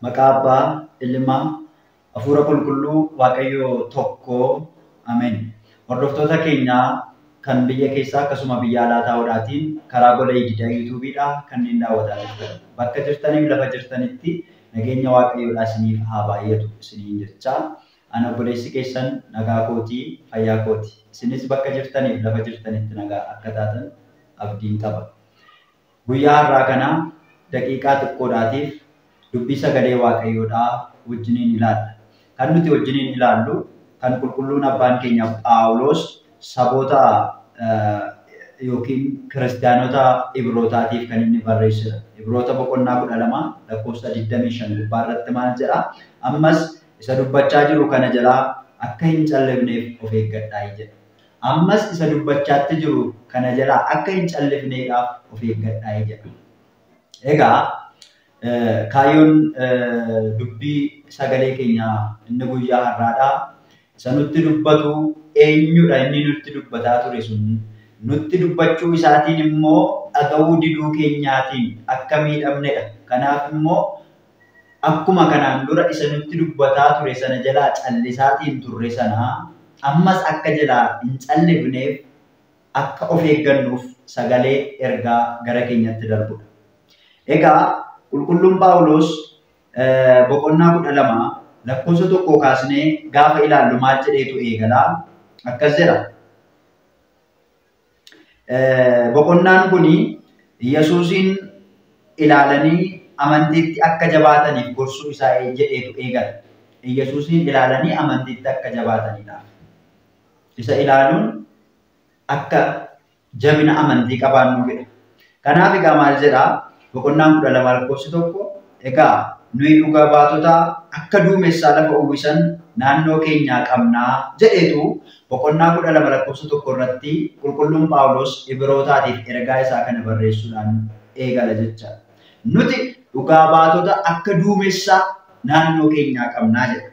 Maqaa Abbaa, Ilmaa, Hafuura Qulqulluu, Waaqayyoo tokko. Ameen. Hordoftoota keenyaa kan biyya keessaa akkasuma biyya alaa ta'uudhaatiin karaa gola ididaa yuutuubiidhaa kanneen daawwataa jirtan. Bakka jirtaniif lafa jirtanitti nageenya Waaqayyoodhaa isiniif haa baay'atu isiniin jechaa. Ana obboleessi keessan nagaa kootii, fayyaa kooti. Isinis bakka jirtaniif lafa jirtanitti nagaa akka taatan abdiin qaba. Guyyaa har'aa kana daqiiqaa xiqqoodhaatiif dubbii sagalee Waaqayyoodhaa wajjiniin ilaalla. Kan nuti wajjiniin ilaallu kan qulqulluun abbaan keenya Phaawulos saboota yookiin kiristaanota Ibrootaatiif kan inni barreessedha. Ibroota boqonnaa 12 lakkoofsa 25 gubbaa irratti maal jedha? Ammas isa dubbachaa jiru kana jalaa akka hin callifneef of eeggadhaa jedha. Ammas isa dubbachaatti jiru kana jalaa akka hin callifneedhaaf of eeggadhaa jedha. Egaa kaayyoon dubbii sagalee keenyaa inni guyyaa har'aadhaa isa nutti dubbatu eenyudha inni nutti dubbataa ture sun nutti dubbachuu isaatiin immoo dhaga'uu diduu keenyaatiin akka miidhamnedha. Kanaaf immoo akkuma kanaan dura isa nutti dubbataa ture sana jalaa callisaatiin turre sana ammas akka jalaa hin callifneef akka of eeggannuuf sagalee ergaa gara keenyatti darbudha. Egaa qulqulluun Phaawulos boqonnaa 12 lakkoofsa 1 kaasnee gaafa ilaallu maal jedheetu eegalaa akkas jedha. Boqonnaan kuni Yesuusin ilaalanii amantiitti akka jabaataniif gorsuu isaa jedheetu eegala. Yesuusin ilaalanii amantiitti akka jabaatanidhaaf. Isa ilaaluun akka jabina amantii qabaannu jedha. Kanaaf egaa maal jedhaa? Boqonnaan 12 lakkoofsi 1 egaa nuyi dhugaa baatota akka duumessaa lafa uwwisan naannoo keenyaa qabnaa jedheetu boqonnaa 12 lakkoofsa 1 irratti qulqulluun Phaawulos Ibrootaatiif ergaa isaa kana barreessuudhaan eegala jecha. Nuti dhugaa baatota akka duumessaa naannoo keenyaa qabnaa jedha.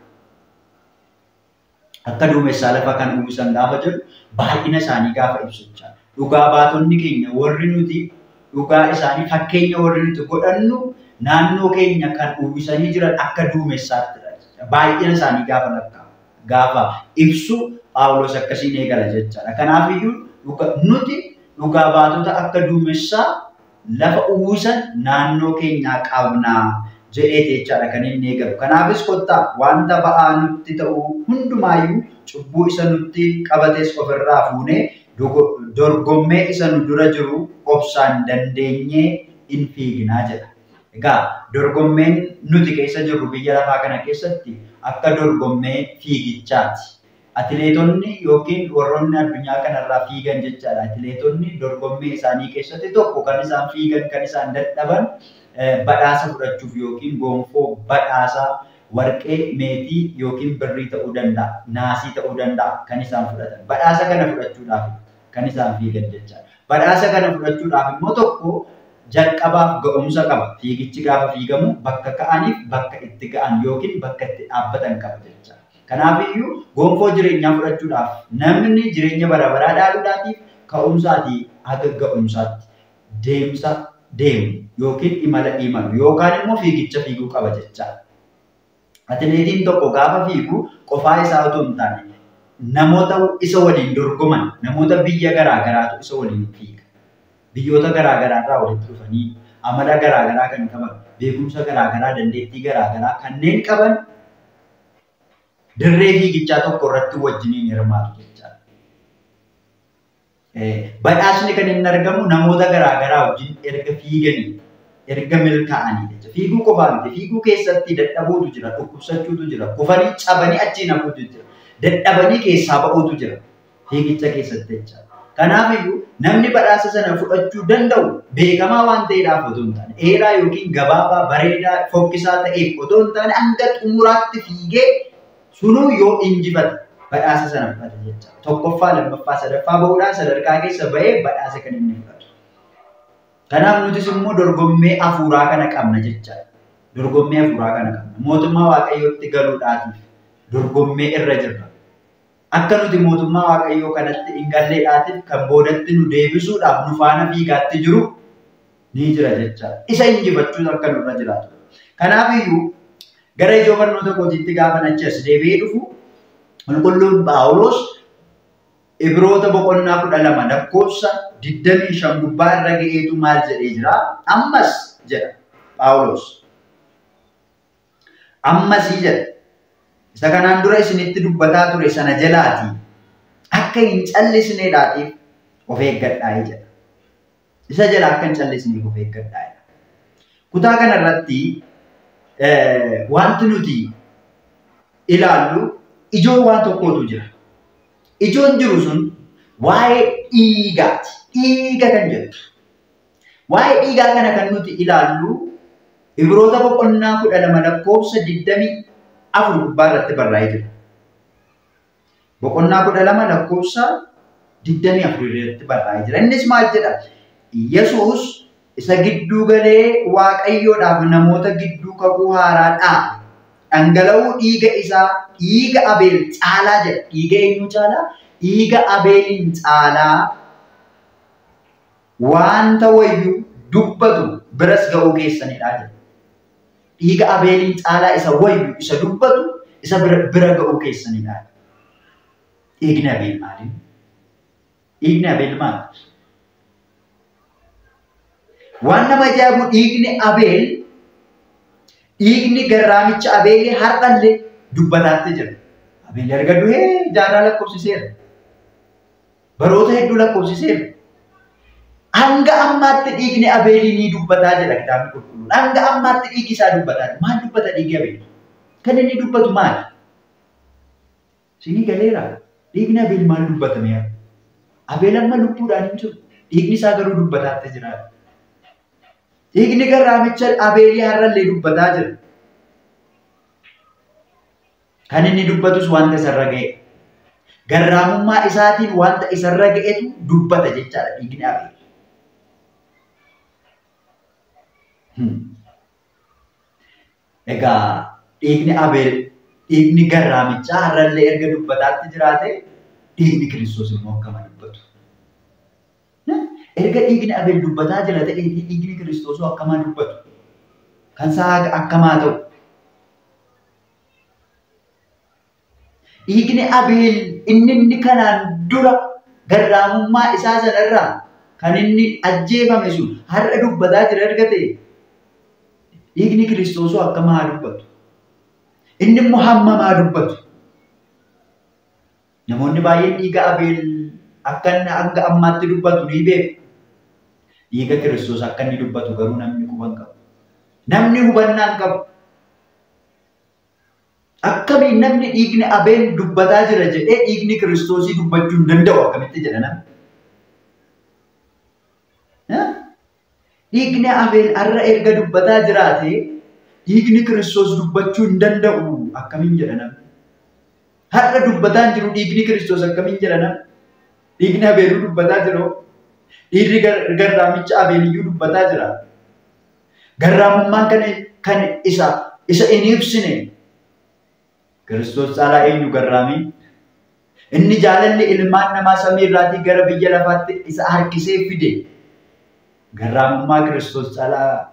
Akka duumessaa lafa kan uwwisan gaafa jedhu baay'ina isaanii gaafa ibsu jecha. Dhugaa baatonni keenya warri nuti dhugaa isaanii fakkeenya warri nuti godhannu naannoo keenya kan uwwisanii jiran akka duumessaatti baay'ina isaanii gaafa ibsu Phaawulos akkasiin eegala jechaadha. Kanaaf iyyuu nuti dhugaa baatota akka duumessaa lafa uwwisan naannoo keenyaa qabnaa jedheeti jechaadha kan inni eegalu. Kanaafis kottaa wanta ba'aa nutti ta'u hundumaayyuu cubbuu isa nutti qabates ofirraa fuunee dorgommee isa nu dura jiru obsaan dandeenyee in fiignaa jedha. Egaa dorgommeen nuti keessa jirru biyya lafaa kana keessatti akka dorgommee fiigichaati. Atileetonni yookiin warroonni addunyaa kanarraa fiigan jechaadha. Atileetonni dorgommee isaanii keessatti tokko kan isaan fiigan kan isaan dadhaban badhaasa fudhachuuf yookiin gonfoo badhaasa warqee meetii yookiin birrii ta'uu danda'a, naasii ta'uu danda'a kan isaan fudhatan. Badhaasa kana fudhachuudhaaf kan isaan fiigan jechaadha. Badhaasa kana fudhachuudhaaf immoo tokko jalqabaaf ga'umsa qaba. Fiigichi gaafa fiigamu bakka ka'aniif bakka itti ga'an yookiin bakka itti dhaabbatan qaba jechaadha. Kanaafiyyuu gonfoo jireenyaa fudhachuudhaaf namni jireenya bara baraa dhaaluudhaatiif ka'umsaatii haga ga'umsaatti deemsa deemu yookiin imala imalu yookaan immoo fiigicha fiiguu qaba jechaadha. Atileetiin tokko gaafa fiigu qofaa isaa otoo hin taane namoota isa waliin dorgoman namoota biyya garaa garaatu isa waliin fiiga. Biyyoota garaa garaarraa walitti dhufanii amala garaa garaa kan qaban beekumsa garaa garaa dandeettii garaa garaa kanneen qaban dirree fiigichaa tokko irratti wajjiniin hirmaatu jechaadha. Badhaasni kan inni argamu namoota garaa garaa wajjin erga fiiganii erga milkaa'anii jecha. Fiiguu qofaa miti fiiguu keessatti dadhabuutu jira, dhukkubsachuutu jira, kufanii cabanii achiin hafuutu jira, dadhabanii keessaa ba'uutu jira fiigicha keessatti jechaadha. Kanaafiyyuu namni badhaasa sana fudhachuu danda'u beekamaa waan ta'eedhaaf otoo hin taane dheeraa yookiin gabaabaa bareedaa fokkisaa ta'eef otoo hin taane hanga xumuraatti fiigee sunuu yoo injifate badhaasa sana fudhata jecha. Tokkoffaa, lammaffaa, sadaffaa bahuudhaan sadarkaa keessa ba'ee badhaasa kan inni fudhatu. Kanaaf nutis immoo dorgommee hafuuraa kana qabna jechaadha. Dorgommee hafuuraa kana qabna. Mootummaa Waaqayyootti galuudhaatiif dorgommee irra jirra. Akka nuti mootummaa Waaqayyoo kanatti hin galleedhaatiif kan boodatti nu deebisuudhaaf nu faana fiigaatti jiru ni jira jechaadha. Isa injifachuun akka nurra jiraatu. Kanaafiyyuu Gara ijoo barnoota kootiitti gaafa achas deebi'ee dhufu qulqulluun Phaawulos Ibroota boqonnaa 12 lakkoofsa 25 gubbaa irra ga'eetu maal jedhee jira? Ammas jedha Phaawulos. Ammasii jedha. Isa kanaan dura isinitti dubbataa ture sana jalaatii akka hin callisneedhaatiif of eeggadhaa jedha. Isa jala akka hin callisneef of eeggadhaa. Kutaa kanarratti wanti nuti ilaallu ijoo waan tokkootu jira. Ijoon jiru sun waa'ee dhiigaati. Dhiiga kan jedhu. Waa'ee dhiigaa kana kan nuti ilaallu Ibroota boqonnaa 12 lakkoofsa 24 gubbaa irratti barraa'ee jira. Boqonnaa 12 lakkoofsa 24 irratti barraa'ee jira. Innis maal jedha? Yesuus isa gidduu galee Waaqayyoodhaaf namoota gidduu kakuu haaraa dhaabe. Dhangala'uu dhiiga isaa dhiiga Abeel caalaa jedha. Dhiiga eenyu caalaa? Dhiiga Abeeliin caalaa wanta wayyuu dubbatu biras ga'uu keessanidha jedha. Dhiiga Abeeliin caalaa isa wayyuu isa dubbatu isa bira ga'uu keessanidha. Dhiigni Abeel maali? Dhiigni Abeel maali? Waan nama ajaa'ibu dhiigni Abeel dhiigni garraamicha Abeelii har'allee dubbataatti jira. Abeel erga du'ee jaarraa lakkoofsiseera. Baroota hedduu lakkoofsiseera. Hanga ammaatti dhiigni Abeelii ni dubbataa jedha kitaabni qulqulluun. Hanga ammaatti dhiigi isaa dubbataa. Maal dubbata dhiigi Abeel? Kan inni dubbatu maali? Isinii galeera. Dhiigni Abeel maal dubbatame? Abeel amma lubbuudhaan hin jiru. Dhiigni isaa garuu dubbataatti jira. Dhiigni garraamicha Abeelii har'allee dubbataa jira. Kan inni dubbatus wanta isarra ga'e. Garraamummaa isaatiin wanta isarra ga'etu dubbata jechaadha dhiigni Abeel. Egaa dhiigni Abeel dhiigni garraamichaa har'allee erga dubbataatti jiraate dhiigni Kiristoos immoo akkama dubbatu. Erga dhiigni Abeel dubbataa jira ta'ee dhiigni Kiristoos akkamaa dubbatu. Kan isaa akkamaa ta'u. Dhiigni Abeel inni kanaan dura garraamummaa isaa sanarraa kan inni ajjeefame sun har'a dubbataa jira erga ta'e dhiigni Kiristoos akkamaa dubbatu. Inni immoo hammamaa dubbatu. Namoonni baay'een dhiiga Abeel akka inni hanga ammaatti dubbatu ni beeku. Dhiiga Kiristoos akka inni dubbatu garuu namni quban qabu. Namni hubannaan qabu. Akkamiin namni dhiigni Abeel dubbataa jira jedhee dhiigni Kiristoosii dubbachuu hin danda'u akkamitti jedha namni? Dhiigni Abeel har'a erga dubbataa jiraate dhiigni Kiristoos dubbachuu hin danda'u akkamiin jedha namni? Har'a dubbataan jiru dhiigni Kiristoos akkamiin jedha namni? Dhiigni Abeeluu dubbataa jiru. Dhiirri garraamicha Abeeliyyuu dubbataa jira. Garraamummaan kan isa hin ibsine. Kiristoos caalaa eenyu garraamii? Inni jaalalli ilmaan namaa samii irraatii gara biyya lafaatti isa harkisee fide. Garraamummaa Kiristoos caalaa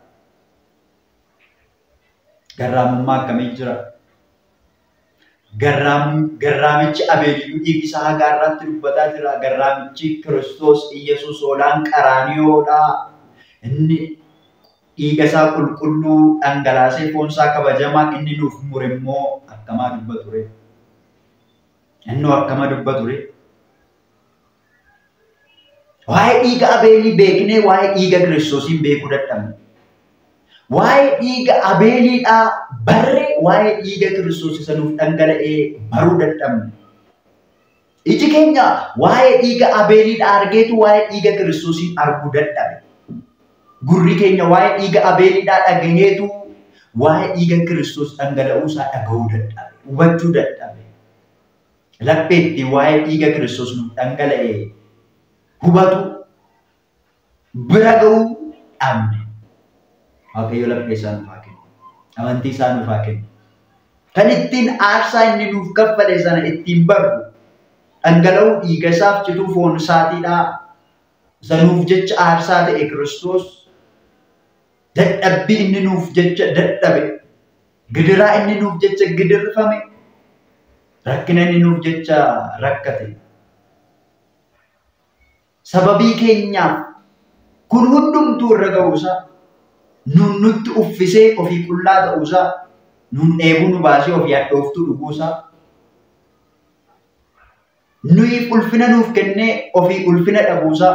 garraamummaa akkamii jira? Garraamichi Abeeliyyuu dhiigi isaa haga irratti dubbataa jira. Garraamichi Kiristoos Iyyasuus hoolaan qaraaniyoodha. Inni dhiiga isaa qulqulluu dhangalaasee foon isaa kabajamaa inni nuuf mure immoo akkamaa dubbatu ree? Inni akkama dubbatu ree? Waa'ee dhiiga Abeelii beeknee waa'ee dhiiga Kiristoosiin beekuu dadhabne. Waa'ee dhiiga Abeeliidhaa barree waa'ee dhiiga Kiristoos isa nuuf dhangala'ee baruu dadhabne. Iji keenya waa'ee dhiiga Abeeliidhaa argeetu waa'ee dhiiga Kiristoosiin arguu dadhabe. Gurri keenya waa'ee dhiiga Abeeliidhaa dhagayeetu waa'ee dhiiga Kiristoos dhangala'uu isaa dhaga'uu dadhabe. Hubachuu dadhabe. Lapheetti waa'ee dhiiga Kiristoos nuuf dhangala'ee hubatu bira ga'uu dhabne. Waaqayyo laphee isaa nuuf haa kennu. Amantii isaa nuuf haa kennu. Kan ittiin aarsaa inni nuuf kaffale sana ittiin barru dhangala'uu dhiiga isaaf cituu foon isaatiidhaa. Isa nuuf jecha aarsaa ta'e Kiristoos dadhabbii inni nuuf jecha dadhabe gidiraa inni nuuf jecha gidirfame, rakkina inni nuuf jecha rakkate. Sababii keenyaaf kun hundumtuu irra ga'uusaa, nun nutti uffisee ofii qullaa ta'uusaa, nun dheebuu nu baasee ofii hadhooftuu dhuguusaa, nuyi ulfina nuuf kennee ofii ulfina dhabuusaa,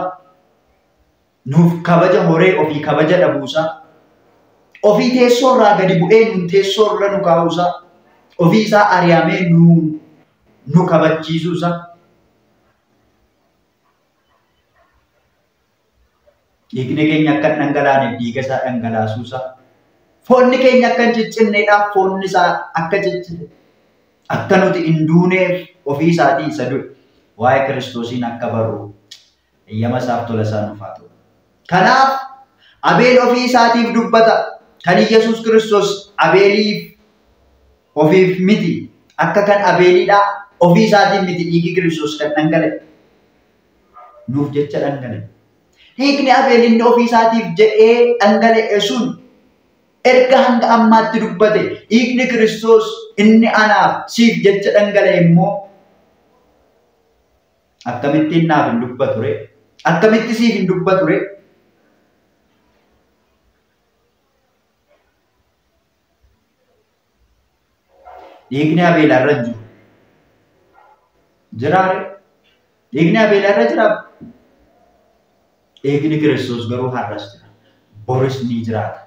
nuuf kabaja horee ofii kabaja dhabuusaa, ofii teessoo irraa gadi bu'ee nun teessoo irra nu kaa'uusaa, ofii isaa ari'amee nu kabachiisuusaa. Dhiigni keenya akka hin dhangalaaneef dhiiga isaa dhangalaasuusaa. Foonni keenya akka hin ciccinneedhaaf foonni isaa akka ciccite. Akka nuti hin duuneef ofii isaatii isa du'e. Waa'ee Kiristoosiin akka barru eeyyama isaaf tola isaa nuuf haa ta'u. Kanaaf Abeel ofii isaatiif dubbata. Kan Yesuus Kiristoos Abeeliif ofiif miti. Akka kan Abeeliidhaa ofii isaatiin miti dhiigi Kiristoos kan dhangala'e. Nuuf jecha dhangala'e. Dhiigni Abeel inni ofii isaatiif jedhee dhangala'e sun erga hanga ammaatti dubbate. Dhiigni Kiristoos inni anaaf siif jecha dhangala'e immoo akkamittiin naaf hin dubbatu ree? Akkamitti siif hin dubbatu ree? Dhiigni Abeel irra hin jiru. Jiraa ree? Dhiigni Abeel irra jiraa? Dhiigni Kiristoos garuu har'as jira. Boris ni jiraata.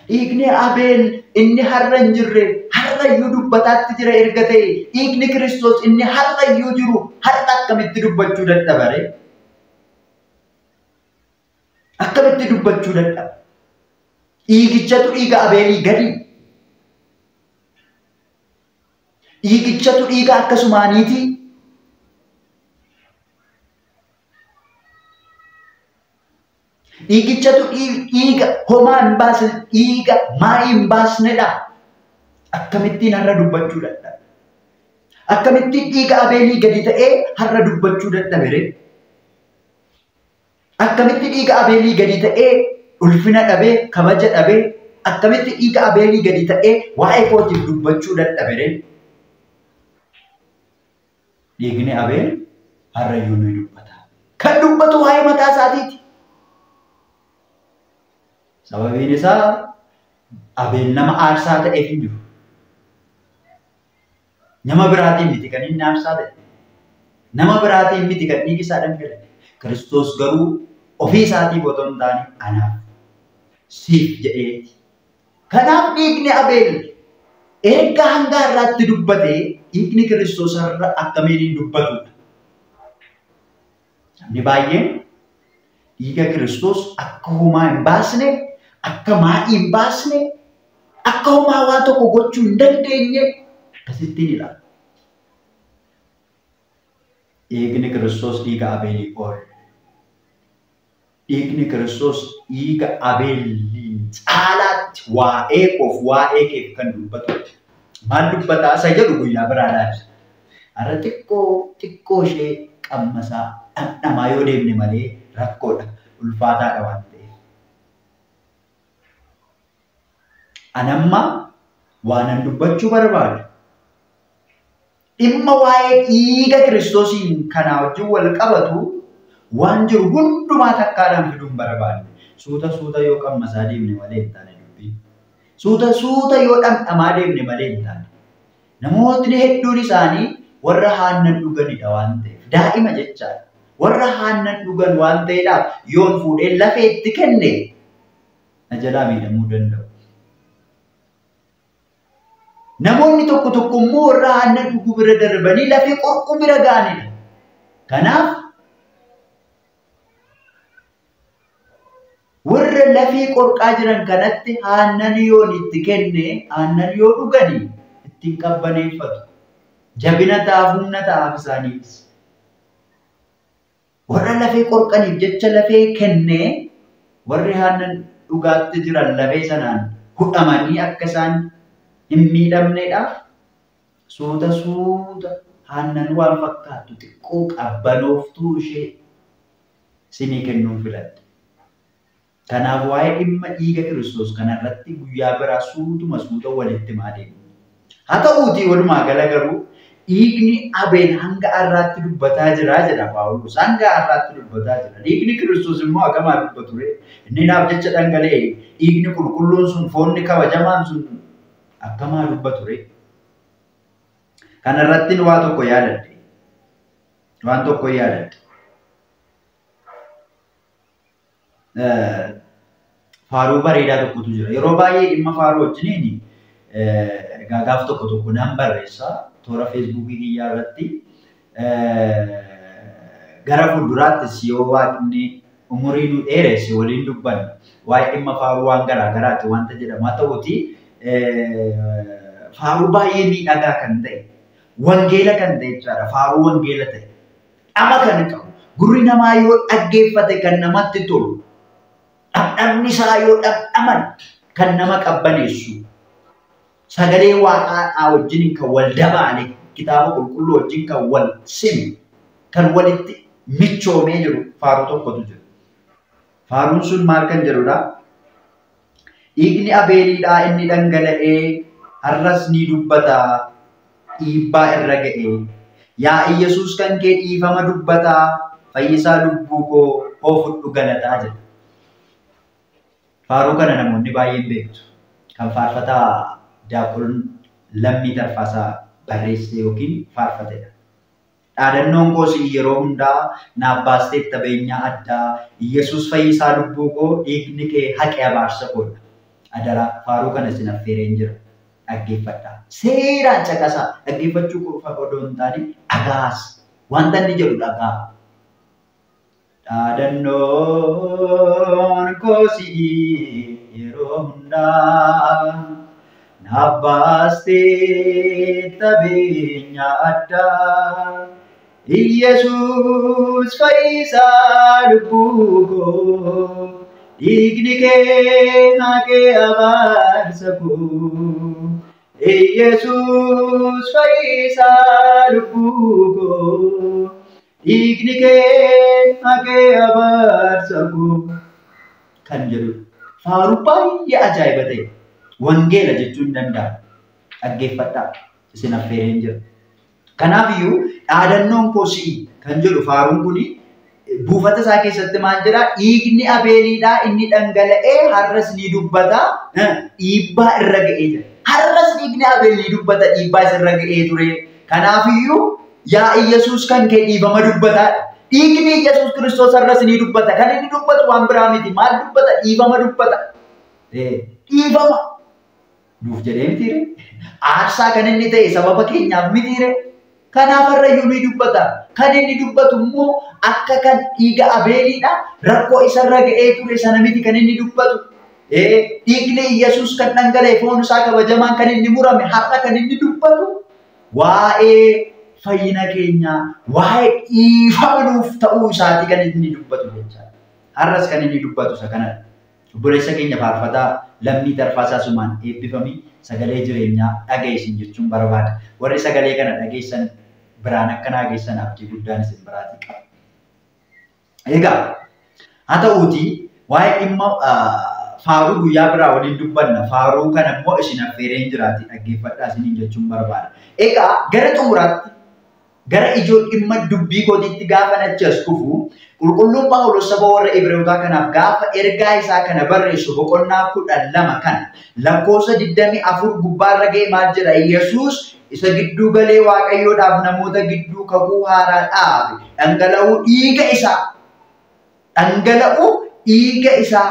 Dhiigni Abeel inni har'a hin jirre har'ayyuu dubbataatti jira erga ta'e dhiigni Kiristoos inni har'ayyuu jiru har'a akkamitti dubbachuu dadhaba ree? Akkamitti dubbachuu dadhaba? Dhiigichatu dhiiga Abeelii gadi. Dhiigichatu dhiiga akkasumaaniiti. Dhiigichatu dhiiga homaa hin baasne, dhiiga maa'ii hin baasnedha. Akkamittiin har'a dubbachuu dadhabe? Akkamittiin dhiiga Abeelii gadi ta'ee har'a dubbachuu dadhabe ree? Akkamitti dhiiga Abeelii gadi ta'ee ulfina dhabee, kabaja dhabee, akkamitti dhiiga Abeelii gadi ta'ee waa'ee kootiif dubbachuu dadhabe ree? Dhiigni Abeel har'ayyuu ni dubbata. Kan dubbatu waa'ee mataa isaatiiti. Sababiin isaa Abeel nama aarsaa ta'eef hin jiru. Nama biraatiin miti kan inni aarsaa ta'e. Nama biraatiin miti kan dhiigi isaa dhangala'e. Kiristoos garuu ofii isaatiif otoo hin taane anaaf siif jedheeti. Kanaaf dhiigni Abeel erga hanga har'aatti dubbatee dhiigni Kiristoos har'a akkamiin hin dubbatudha. Namni baay'een dhiiga Kiristoos akka homaa hin baasne, akka maa'ii hin baasne, akka homaa waan tokko gochuu hin dandeenye akkasittiin ilaala. Dhiigni Kiristoos dhiiga Abeelii ol. Dhiigni Kiristoos dhiiga Abeelii caalaatti waa'ee koof waa'ee keef kan dubbatudha. Maal dubbataa isa jedhu guyyaa biraadhaan. Har'a xiqqoo ishee qammasaa dhamdhamaa yoo deemne malee rakkoodha. Ulfaataadha waan ta'eef. Anamma waanan dubbachuu barbaadu. Dhimma waa'ee dhiiga Kiristoosiin kanaa wajjin wal qabatu waan jiru hundumaa takkaadhaan fiduun barbaadu. Suuta yoo qammasaa deemne malee hin taane dubbii. Suuta yoo dhamdhamaa deemne malee hin taane. Namootni hedduun isaanii warra aannan dhuganidha waan ta'eef. Daa'ima jechaadha. Warra aannan dhugan waan ta'eedhaaf yoon fuudhee lafee itti kenne na jalaa miidhamuu danda'u. Namoonni tokko immoo warra aannan dhuguu bira darbanii lafee qorquu bira ga'anidha. Kanaaf warra lafee qorqaa jiran kanatti aannan yoon itti kenne aannan yoo dhugani ittiin qabbaneeffatu. Jabina ta'aaf humna ta'aaf isaaniifis. Warra lafee qorqaniif jecha lafee kennee warri aannan dhugaatti jiran lafee sanaan hudhamanii akka isaan hin miidhamneedhaaf suuta aannan waan fakkaattu xiqqoo qabbanooftuu ishee sinii kennuun filadha. Kanaaf waa'ee dhimma dhiiga Kiristoos kanarratti guyyaa biraa suutuma walitti maadeemu. Haa ta'uutii walumaa gala garuu dhiigni Abeel hanga har'aatti dubbataa jira jedha Phaawulos. Hanga har'aatti dubbataa jira. Dhiigni Kiristoos immoo hagamaa dubbatu ree. Inni naaf jecha dhangala'e dhiigni qulqulluun sun foonni kabajamaan sun akkamaa dubbatu ree. Kanarratti waan tokko yaadadhe. Waan tokko yaadadhe. Faaruu bareedaa tokkotu jira. Yeroo baay'ee dhimma faaruu wajjiniin gaaf tokko nan barreessa. Toora Feesbuukii kiyyaa irratti gara fuulduraattis yoo waaqni umurii nu dheeresse waliin dubbanna. Waa'ee dhimma faaruu waan garaa garaati wanta jedhamu. Haa ta'uutii faaruu baay'ee miidhagaa kan ta'e, wangeela kan ta'e jechaadha. Faaruu wangeela ta'e. Dhama kan qabu. Gurri namaa yoo dhaggeeffate kan namatti tolu. Dhabdhabni isaa yoo dhabdhaman kan nama qabbaneessu. Sagalee waaqaa wajjin kan wal dabaale kitaaba qulqulluu wajjin kan wal sime kan walitti michoomee jiru faaruu tokkotu jira. Faaruun sun maal kan jedhudha? Dhiigni Abeeliidhaa inni dhangala'ee har'as ni dubbata dhiibbaa irra ga'ee. Yaa Iyyasuus kan kee dhiifama dubbataa fayyisaa lubbuu koo oofudhu galataa jedha. Faaruu kana namoonni baay'een beektu. Kan faarfataa Daaqon Lammii Tarfaasaa barreesse yookiin faarfatedha. Dhaadannoon koos yeroo hundaa naaf baastee tabeenyaa addaa Iyyasuus fayyisaa lubbuu koo dhiigni kee haqee abaarsa koodha. Adaraa faaruu kana isin affeereen jira. Dhaggeeffadhaa. Seeraan caqasaa dhaggeeffachuu qofa odoo hin taane dhagaas. Wanta inni jedhu dhagaa. Dhaadannoon koos yeroo hundaa naaf baastee tabeenyaa addaa Iyyasuus fayyisaa lubbuu koo dhiigni kee haqee abaarsa koo Iyyasuus fayyisaa lubbuu koo dhiigni kee haqee abaarsa koo kan jedhu faaruu baay'ee ajaa'iba ta'e. Wangeela jechuun danda'a. Dhaggeeffadhaa. Isin affeereen jira. Kanaafiyyuu dhaadannoon koo si'i kan jedhu faaruun kuni buufata isaa keessatti maal jedhaa? Dhiigni Abeeliidhaa inni dhangala'ee har'as ni dubbata dhiibbaa irra ga'ee jira. Har'as dhiigni Abeel ni dubbata dhiibbaa isarra ga'ee ture. Kanaafiyyuu yaa Iyyasuus kan kee dhiifama dubbataadha. Dhiigni Iyyasuus Kiristoos har'as ni dubbata. Kan inni dubbatu waan biraa miti. Maal dubbata? Dhiifama dubbata. Dhiifama. Nuuf jedhee mitiire aarsaa kan inni ta'e sababa keenyaaf mitiire kanaaf har'ayyuu ni dubbata. Kan inni dubbatu immoo akka kan dhiiga Abeeliidha rakkoo isarra ga'ee ture sana miti kan inni dubbatu. Dhiigni Iyyasuus kan dhangala'e foon isaa kabajamaan kan inni murame har'a kan inni dubbatu waa'ee fayyina keenyaa waa'ee dhiifama nuuf ta'uu isaati kan inni dubbatu jechaadha. Har'as kan inni dubbatu isa kanadha. Obboleessa keenya faarfataa Lammii Tarfaasaa sumaan eebbifamii sagalee jireenyaa dhageessin jechuun barbaada. Warri sagalee kana dhageessan biraan akka dhageessan abdii guddaan isin biraatii qaba. Egaa haa ta'uutii waa'ee dhimma faaruu guyyaa biraa waliin dubbanna. Faaruu kana immoo isin affeereen jiraati dhaggeeffadhaa isiniin jechuun barbaada. Egaa gara xumuraatti gara ijoo dhimma dubbii kootiitti gaafa achi as dhufu qulqulluun Phaawulos saba warra Ibrahootaa kanaaf gaafa ergaa isaa kana barreessu boqonnaa 12 kana lakkoofsa 24 gubbaarra ga'e maal jedha? Yesuus isa gidduu galee Waaqayyoodhaaf namoota gidduu kakuu haaraa dhaabe dhangala'uu dhiiga isaa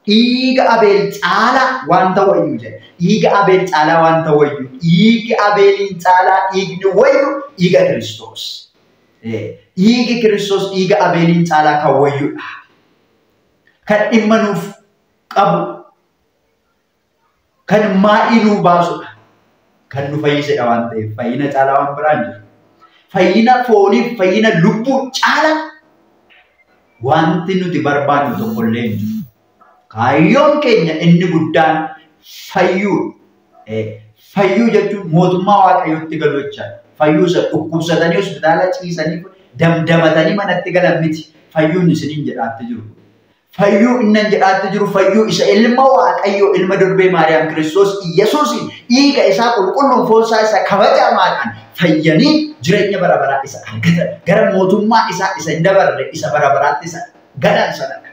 dhiiga Abeel caalaa waan ta'u jedha. Dhiiga Abeel caalaa waan ta'u dhiigi Abeeliin caalaa dhiigni wayyu dhiiga Kiristoos. Dhiigi Kiristoos dhiiga Abeeliin caalaa kan wayyudha. Kan dhimma nuuf qabu. Kan maa'ii nuu baasudha. Kan nu fayyisedha waan ta'eef fayyina caalaa waan biraan jiru. Fayyina fooniif fayyina lubbuu caalaa wanti nuti barbaannu tokkollee hin jiru. Kaayyoon keenya inni guddaan fayyuu. Fayyuu jechuun mootummaa Waaqayyootti galuu jechaadha. Fayyuu isa dhukkubsatanii hospitaala ciisanii damdamatanii manatti galan miti. Fayyuun isiniin jedhaatti jiru. fayyuu innan jedhaatti jiru fayyuu isa ilma Waaqayyoo ilma durbee Maariyaam Kiristoos Yesuusin dhiiga isaa qulqulluun foonsaa isaa kabajamaadhaan fayyanii jireenya bara baraa isa argatan gara mootummaa isaa isa hin dabarre isa bara baraatti isa galan sanadha.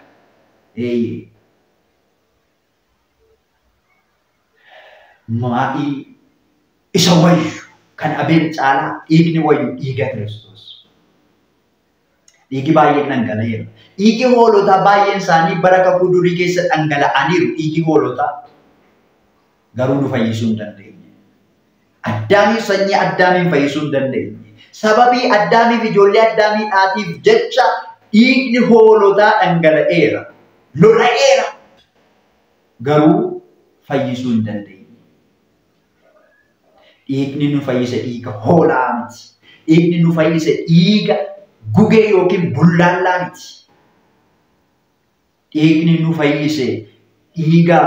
Maa'ii isa wayyu kan Abeel caalaa dhiigni wayyu dhiiga Kiristoos. Dhiigi baay'ee dhangala'eera. Dhiigi hoolotaa baay'een isaanii bara kakuu durii keessa dhangala'aniiru. Dhiigi hoolotaa garuu nu fayyisuu hin dandeenye. Addaamiif sanyii Addaamiin fayyisuu hin dandeenye. Sababii Addaamiif ijoollee Addaamiidhaatiif jecha dhiigni hoolotaa dhangala'eera. Lola'eera. Garuu fayyisuu hin dandeenye. Dhiigni nu fayyise dhiiga hoolaa miti. Dhiigni nu fayyise dhiiga gugee yookiin bullaallaa miti. Dhiigni nu fayyise dhiiga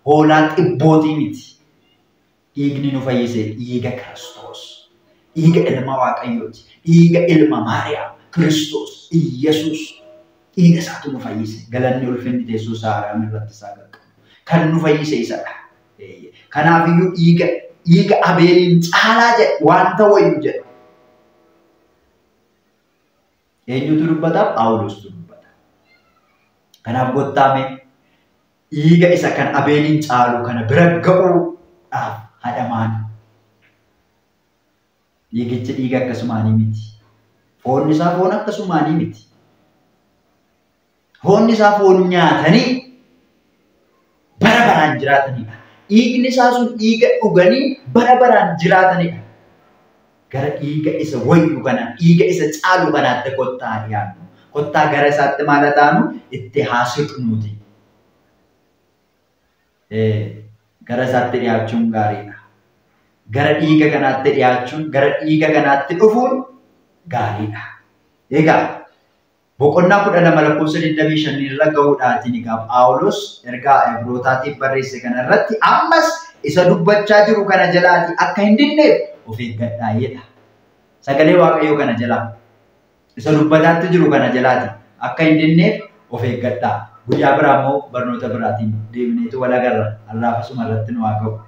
hoolaa xibbootii miti. Dhiigni nu fayyise dhiiga Kiristoos. Dhiiga ilma Waaqayyooti. Dhiiga ilma Maariyaam Kiristoos Iyesuus. Dhiiga isaatu nu fayyise. Galanni ulfinni teessoo isaa Maariyaam irratti isaa qaqqabu. Kan nu fayyise isadha. Kanaafiyyuu dhiiga Abeeliin caalaa jedhe wanta wayyu jedhe. Eenyutu dubbata? Phaawulostu dubbata. Kanaaf gottaame dhiiga isa kan Abeeliin caalu kana bira ga'uudhaaf hadhamaan. Dhiigichi dhiiga akkasumaanii miti. Foonni isaa foon akkasumaanii miti. Foonni isaa foon nyaatanii bara baraan jiraatanidha. Dhiigni isaa sun dhiiga dhuganii bara baraan jiraatanidha. Gara dhiiga isa wayyu kana, dhiiga isa caalu kanaatti kottaa dhiyaannu. Kottaa gara isaatti maal taanu itti haasiqnuuti. Gara isaatti dhiyaachuun gaariidha. Gara dhiiga kanaatti dhiyaachuun, gara dhiiga kanaatti dhufuun gaariidha. Egaa boqonnaa 12:25 irra gahuudhaatiin egaa Phaawulos ergaa Ibrootaatiif barreesse kana irratti ammas isa dubbachaa jiru kana jalaati akka hin dinneef of eeggadhaa jedha. Sagalee Waaqayyoo kana jalaa isa dubbataatti jiru kana jalaati akka hin dinneef of eeggadhaa. Guyyaa biraa immoo barnoota biraatiin deemneetu wal agarra. Allaafasuma irratti nu haa ga'u.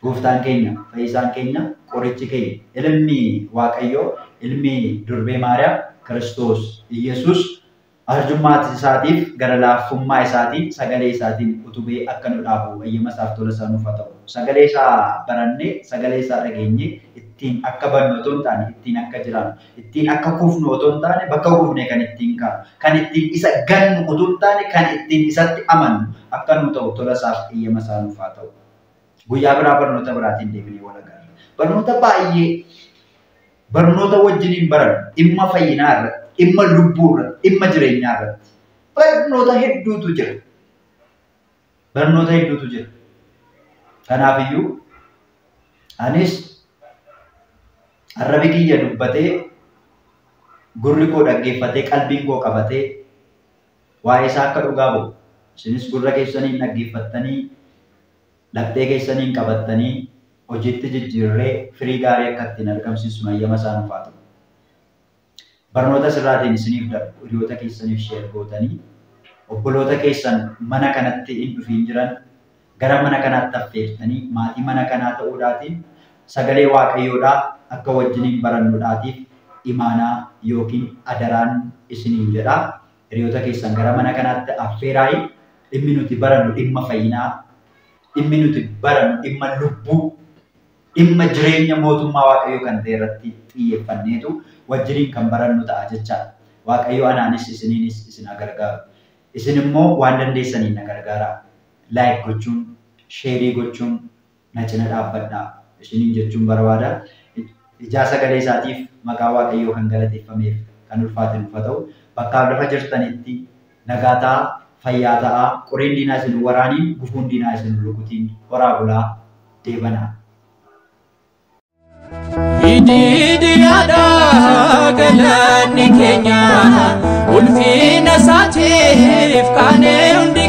Gooftaan keenya, fayyisaan keenya, qorichi keenya, ilmi Waaqayyoo, ilmi durbee Maariyaam Kiristoos Iyesuus arjummaa isaatiif gara laaffummaa isaatiin sagalee isaatiin utubee akka nu dhaabu eeyyama isaaf tola isaa nuuf haa ta'u. Sagalee isaa barannee sagalee isaa dhageenye ittiin akka bannu otoo hin taane ittiin akka jiraannu ittiin akka kufnu otoo hin taane bakka kufne kan ittiin kaanu kan ittiin isa gannu otoo hin taane kan ittiin isatti amannu akka nu ta'u tola isaaf eeyyama isaa nuuf haa ta'u. Guyyaa biraa barnoota biraatiin deebinee wal agarra. Barnoota baay'ee barnoota wajjiniin barannu dhimma fayyinaa irratti, dhimma lubbuu irratti, dhimma jireenyaa irratti barnoota hedduutu jira. Barnoota hedduutu jira. Kanaafiyyuu anis arrabi kiyya dubbatee gurri koo dhaggeeffatee qalbiin koo qabatee waa'ee isaa akka dhugaa ba'u. Isinis gurra keessaniin dhaggeeffattanii dhaqxee keessaniin qabattanii hojiitti jijjiirree firii gaarii akka ittiin argamsiisnu eeyyama isaa nuuf haa ta'u. Barnoota sirraatiin isiniif darbu hiriyoota keessaniif sheer gootanii obboloota keessan mana kanatti hin dhufiin jiran gara mana kanaatti affeertanii maatii mana kanaa ta'uudhaatiin sagalee Waaqayyoodhaa akka wajjiniin barannuudhaatiif imaanaa yookiin adaraan isiniin jedha. Hiriyoota keessan gara mana kanaatti affeeraayii dhimmi nuti barannu dhimma fayyinaa, dhimmi nuti barannu dhimma lubbuu, dhimma jireenya mootummaa Waaqayyoo kan ta'e irratti xiyyeeffanneetu wajjiniin kan barannu ta'a jechaadha. Waaqayyo anaanis isiniinis isin gargaaru. Isin immoo waan dandeessaniin na gargaara. Laayik gochuun, sheerii gochuun na cina dhaabbadhaa isiniin jechuun barbaada. Ijaa sagalee isaatiif maqaa Waaqayyoo kan galateeffameef kan ulfaate nuuf haa ta'u. Bakka lafa jirtanitti nagaa ta'aa, fayyaa ta'aa, qoreen diinaa isin waraaniin, gufuun diinaa isin rukutiin horaa bulaa deebanaa. Ididiyaadha galanni keenya ulfina isaatiif qaanee hundi